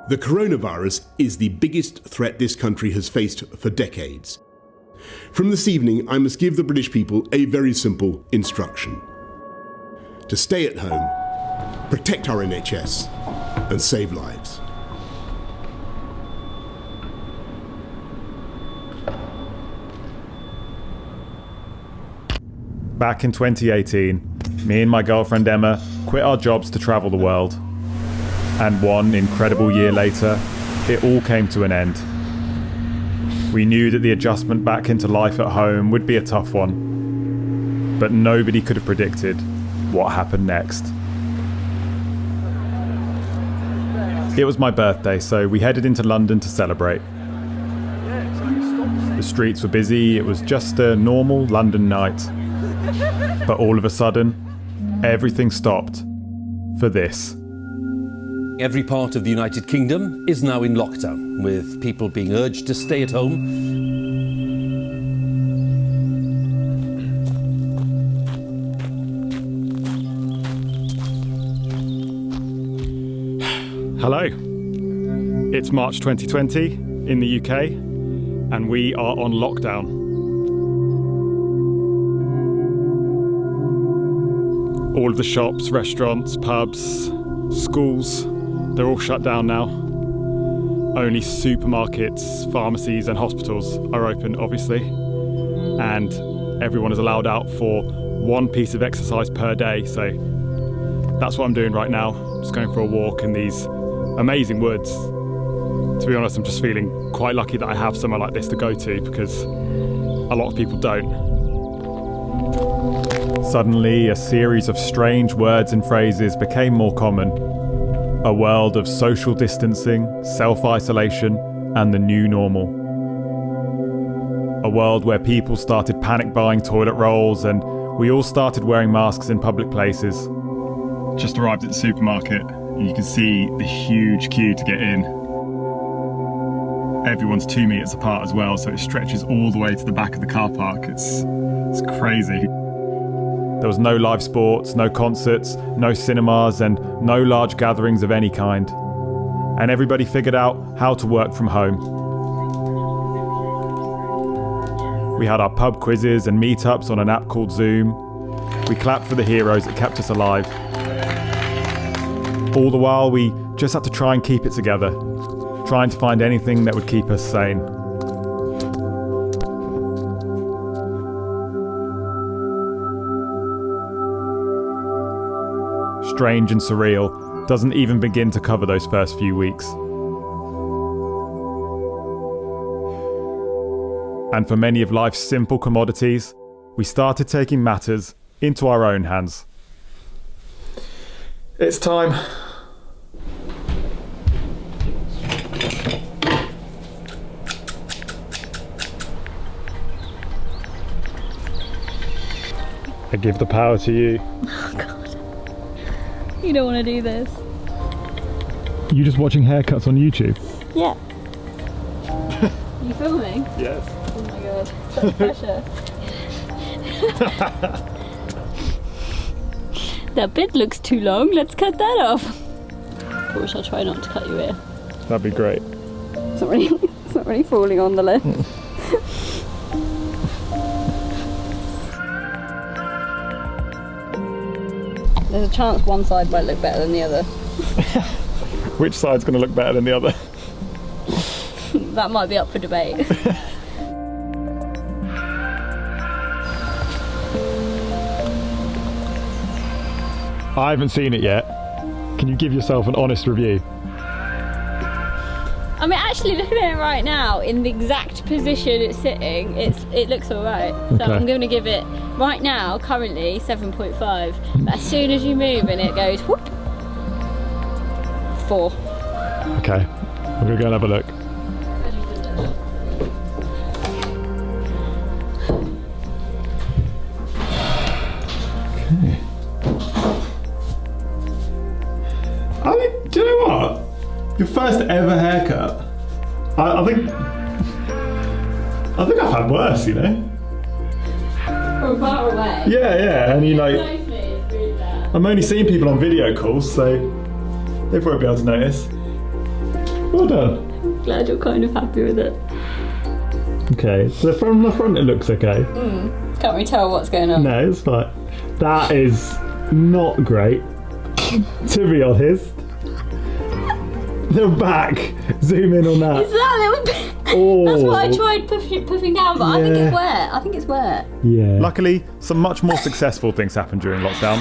The coronavirus is the biggest threat this country has faced for decades. From this evening, I must give the British people a very simple instruction: to stay at home, protect our NHS, and save lives. Back in 2018, me and my girlfriend Emma quit our jobs to travel the world. And one incredible year later, it all came to an end. We knew that the adjustment back into life at home would be a tough one, but nobody could have predicted what happened next. It was my birthday, so we headed into London to celebrate. The streets were busy, it was just a normal London night. But all of a sudden, everything stopped for this. Every part of the United Kingdom is now in lockdown, with people being urged to stay at home. Hello. It's March 2020 in the UK, and we are on lockdown. All of the shops, restaurants, pubs, schools, they're all shut down now. Only supermarkets, pharmacies and hospitals are open, obviously. And everyone is allowed out for one piece of exercise per day. So that's what I'm doing right now. Just going for a walk in these amazing woods. To be honest, I'm just feeling quite lucky that I have somewhere like this to go to, because a lot of people don't. Suddenly, a series of strange words and phrases became more common. A world of social distancing, self-isolation, and the new normal. A world where people started panic buying toilet rolls and we all started wearing masks in public places. Just arrived at the supermarket and you can see the huge queue to get in. Everyone's 2 meters apart as well, so it stretches all the way to the back of the car park. It's crazy. There was no live sports, no concerts, no cinemas, and no large gatherings of any kind. And everybody figured out how to work from home. We had our pub quizzes and meetups on an app called Zoom. We clapped for the heroes that kept us alive. All the while, we just had to try and keep it together, trying to find anything that would keep us sane. Strange and surreal doesn't even begin to cover those first few weeks. And for many of life's simple commodities, we started taking matters into our own hands. It's time. I give the power to you. Oh God. You don't want to do this. You just watching haircuts on YouTube? Yeah. You filming? Yes. Oh my God. Such pressure. That bit looks too long. Let's cut that off. Of course, I'll try not to cut your ear. That'd be great. It's not really falling on the lip. There's a chance one side might look better than the other. Which side's going to look better than the other? That might be up for debate. I haven't seen it yet. Can you give yourself an honest review? I mean, actually looking at it right now, in the exact position it's sitting, it looks alright. So Okay. I'm going to give it, right now, currently, 7.5. But as soon as you move and it goes, whoop, 4. Okay, I'm going to go and have a look. Okay. I mean, do you know what? Your first ever haircut. I think I've had worse, you know? From far away. Yeah, and you like, Closely, it's really bad. I'm only seeing people on video calls, so they won't be able to notice. Well done. Glad you're kind of happy with it. Okay, so from the front it looks okay. Can't really tell what's going on. No, it's fine. That is not great, to be honest. The back, zoom in on that. Is that a little bit? Oh. That's what I tried puffing down, but I think it's wet. I think it's wet. Yeah. Luckily, some much more successful things happened during lockdown.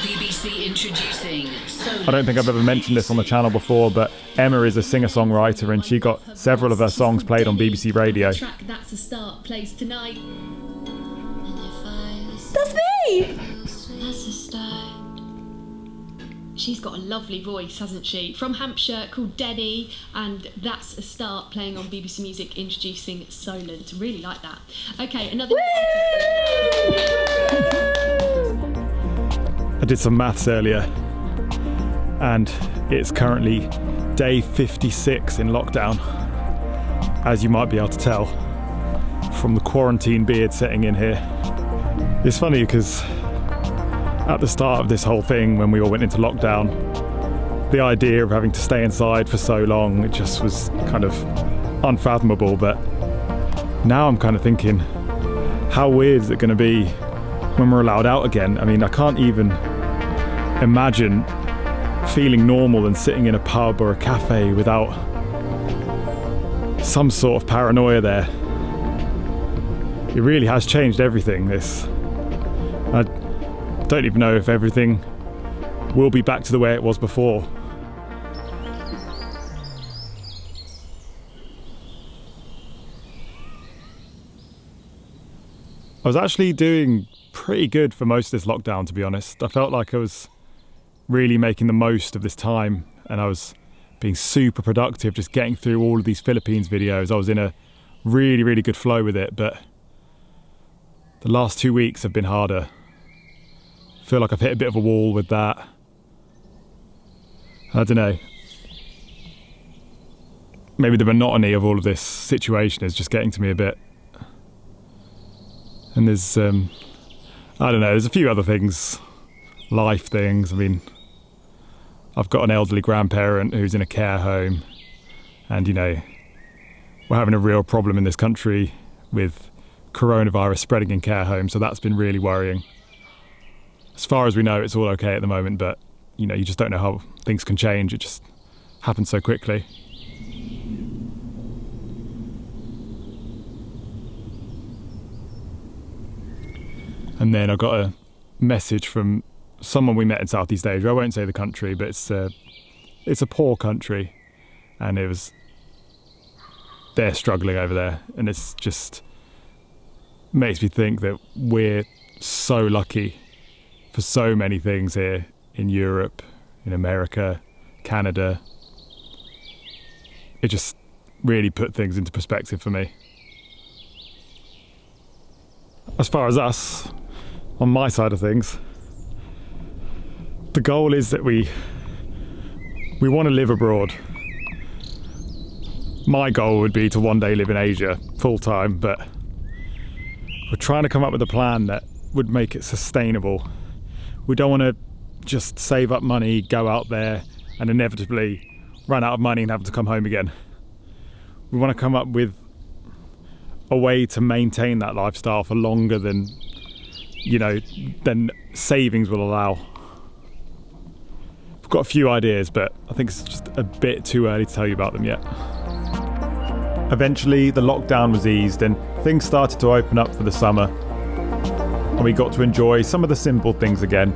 BBC introducing I don't think I've ever mentioned this on the channel before, but Emma is a singer-songwriter and she got several of her songs played on BBC Radio. Track That's a Start plays tonight. That's me! That's a start. She's got a lovely voice, hasn't she? From Hampshire, called Denny, and That's a Start playing on BBC Music, introducing Solent. Really like that. Okay, another. I did some maths earlier, and it's currently day 56 in lockdown, as you might be able to tell from the quarantine beard setting in here. It's funny because at the start of this whole thing, when we all went into lockdown, the idea of having to stay inside for so long, it just was kind of unfathomable. But now I'm kind of thinking, how weird is it going to be when we're allowed out again? I mean, I can't even imagine feeling normal and sitting in a pub or a cafe without some sort of paranoia there. It really has changed everything, this. I don't even know if everything will be back to the way it was before. I was actually doing pretty good for most of this lockdown, to be honest. I felt like I was really making the most of this time and I was being super productive, just getting through all of these Philippines videos. I was in a really, really good flow with it, but the last 2 weeks have been harder. I feel like I've hit a bit of a wall with that. I don't know. Maybe the monotony of all of this situation is just getting to me a bit. And there's, I don't know, there's a few other things, life things. I mean, I've got an elderly grandparent who's in a care home, and, you know, we're having a real problem in this country with coronavirus spreading in care homes, so that's been really worrying. As far as we know, it's all okay at the moment, but, you know, you just don't know how things can change. It just happens so quickly. And then I got a message from someone we met in Southeast Asia. I won't say the country, but it's a poor country, and they're struggling over there, and it's just makes me think that we're so lucky for so many things here in Europe, in America, Canada. It just really put things into perspective for me. As far as us, on my side of things, the goal is that we want to live abroad. My goal would be to one day live in Asia full time, but we're trying to come up with a plan that would make it sustainable. We don't want to just save up money, go out there, and inevitably run out of money and have to come home again. We want to come up with a way to maintain that lifestyle for longer than, you know, than savings will allow. I've got a few ideas, but I think it's just a bit too early to tell you about them yet. Eventually, the lockdown was eased and things started to open up for the summer. And we got to enjoy some of the simple things again,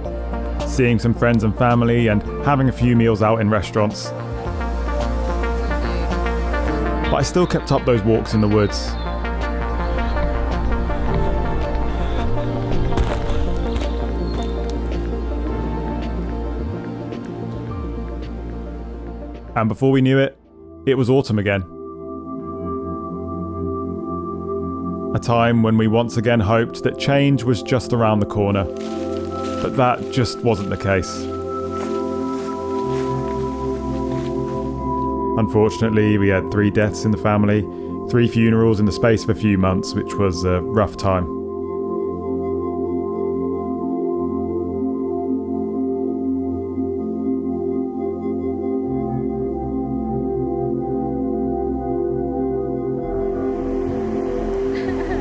seeing some friends and family and having a few meals out in restaurants. But I still kept up those walks in the woods. And before we knew it, it was autumn again. A time when we once again hoped that change was just around the corner. But that just wasn't the case. Unfortunately, we had 3 deaths in the family, 3 funerals in the space of a few months, which was a rough time.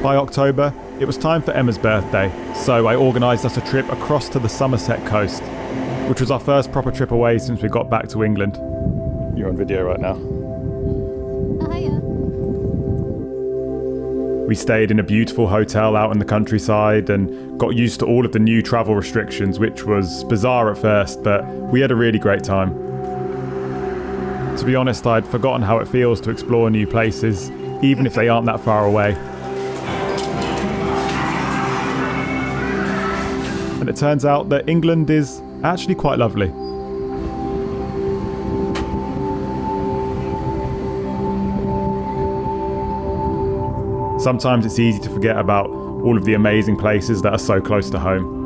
By October, it was time for Emma's birthday, so I organised us a trip across to the Somerset coast, which was our first proper trip away since we got back to England. You're on video right now. Hiya. We stayed in a beautiful hotel out in the countryside and got used to all of the new travel restrictions, which was bizarre at first, but we had a really great time. To be honest, I'd forgotten how it feels to explore new places, even if they aren't that far away. And it turns out that England is actually quite lovely. Sometimes it's easy to forget about all of the amazing places that are so close to home.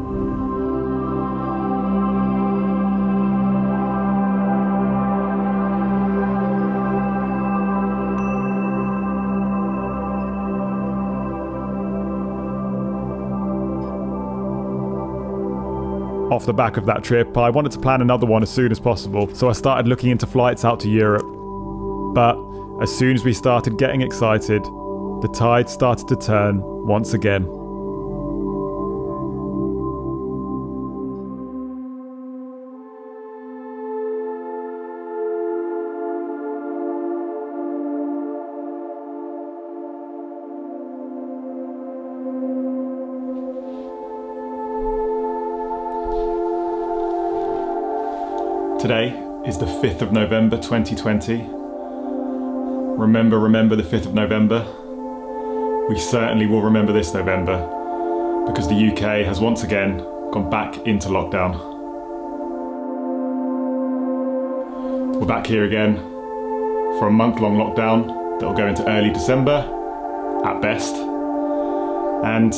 Off the back of that trip, I wanted to plan another one as soon as possible, so I started looking into flights out to Europe. But as soon as we started getting excited, the tide started to turn once again. Today is the 5th of November 2020. Remember the 5th of November? We certainly will remember this November, because the UK has once again gone back into lockdown. We're back here again for a month-long lockdown that will go into early December, at best. And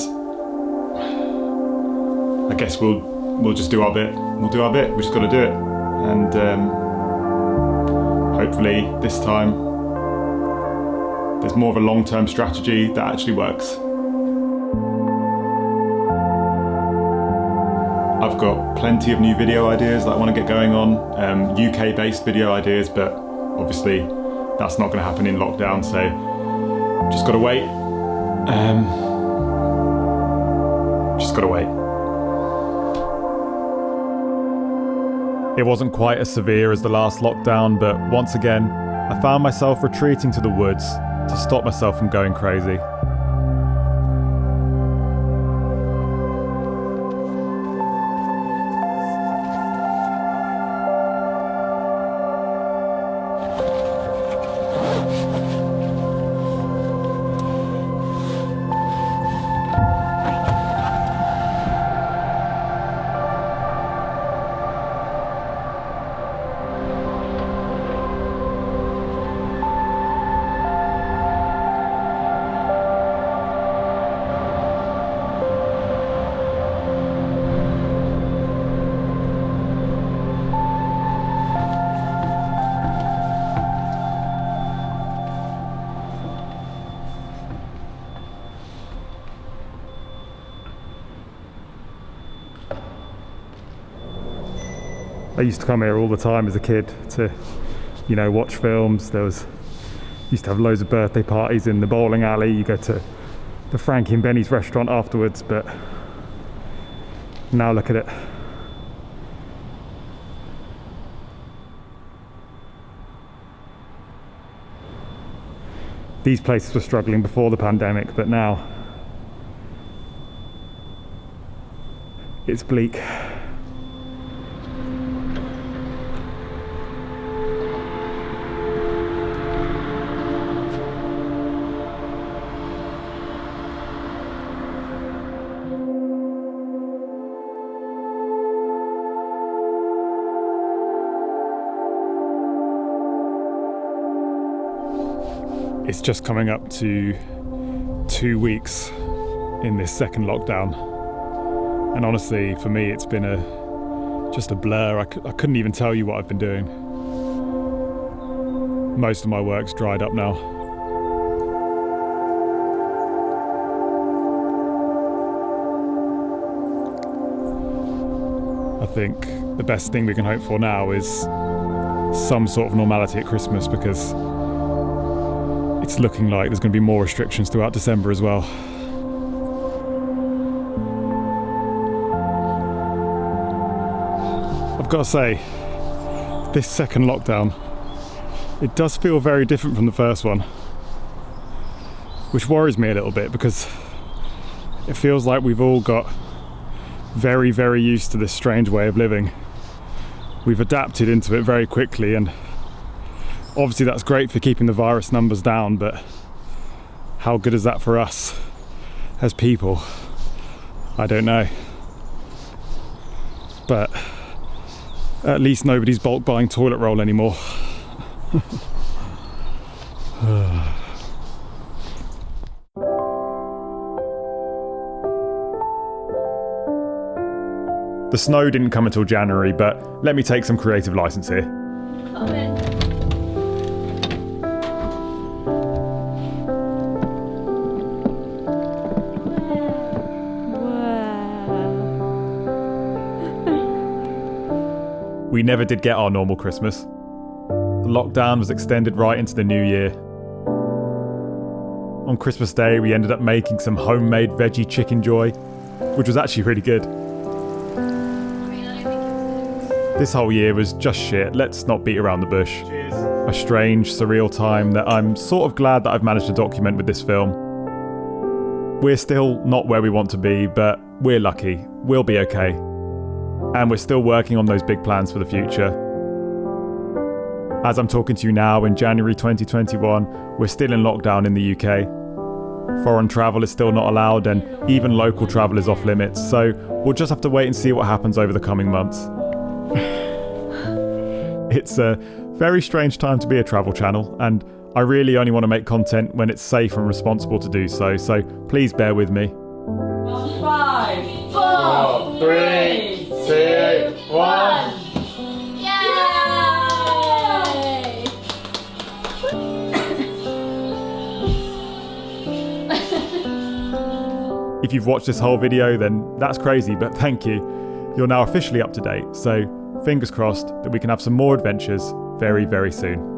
I guess we'll just do our bit. We'll do our bit, we just got to do it. And hopefully this time there's more of a long-term strategy that actually works. I've got plenty of new video ideas that I want to get going on, UK-based video ideas, but obviously that's not going to happen in lockdown, so just got to wait. Just got to wait. It wasn't quite as severe as the last lockdown, but once again, I found myself retreating to the woods to stop myself from going crazy. I used to come here all the time as a kid to, watch films. Used to have loads of birthday parties in the bowling alley. You go to the Frankie and Benny's restaurant afterwards, but now look at it. These places were struggling before the pandemic, but now it's bleak. It's just coming up to 2 weeks in this second lockdown, and honestly for me it's been just a blur. I couldn't even tell you what I've been doing. Most of my work's dried up now. I think the best thing we can hope for now is some sort of normality at Christmas, because it's looking like there's going to be more restrictions throughout December as well. I've got to say, this second lockdown, it does feel very different from the first one, which worries me a little bit because it feels like we've all got very, very used to this strange way of living. We've adapted into it very quickly, and obviously that's great for keeping the virus numbers down, but how good is that for us as people? I don't know. But at least nobody's bulk buying toilet roll anymore. The snow didn't come until January, but let me take some creative license here. Come in. We never did get our normal Christmas. The lockdown was extended right into the new year. On Christmas Day, we ended up making some homemade veggie chicken joy, which was actually really good. This whole year was just shit, let's not beat around the bush. Cheers. A strange, surreal time that I'm sort of glad that I've managed to document with this film. We're still not where we want to be, but we're lucky, we'll be okay. And we're still working on those big plans for the future. As I'm talking to you now in January 2021, we're still in lockdown in the UK. Foreign travel is still not allowed, and even local travel is off limits, so we'll just have to wait and see what happens over the coming months. It's a very strange time to be a travel channel, and I really only want to make content when it's safe and responsible to do so please bear with me. 5, 4, 3, 2, 1. Yay! If you've watched this whole video, then that's crazy, but thank you. You're now officially up to date, so fingers crossed that we can have some more adventures very, very soon.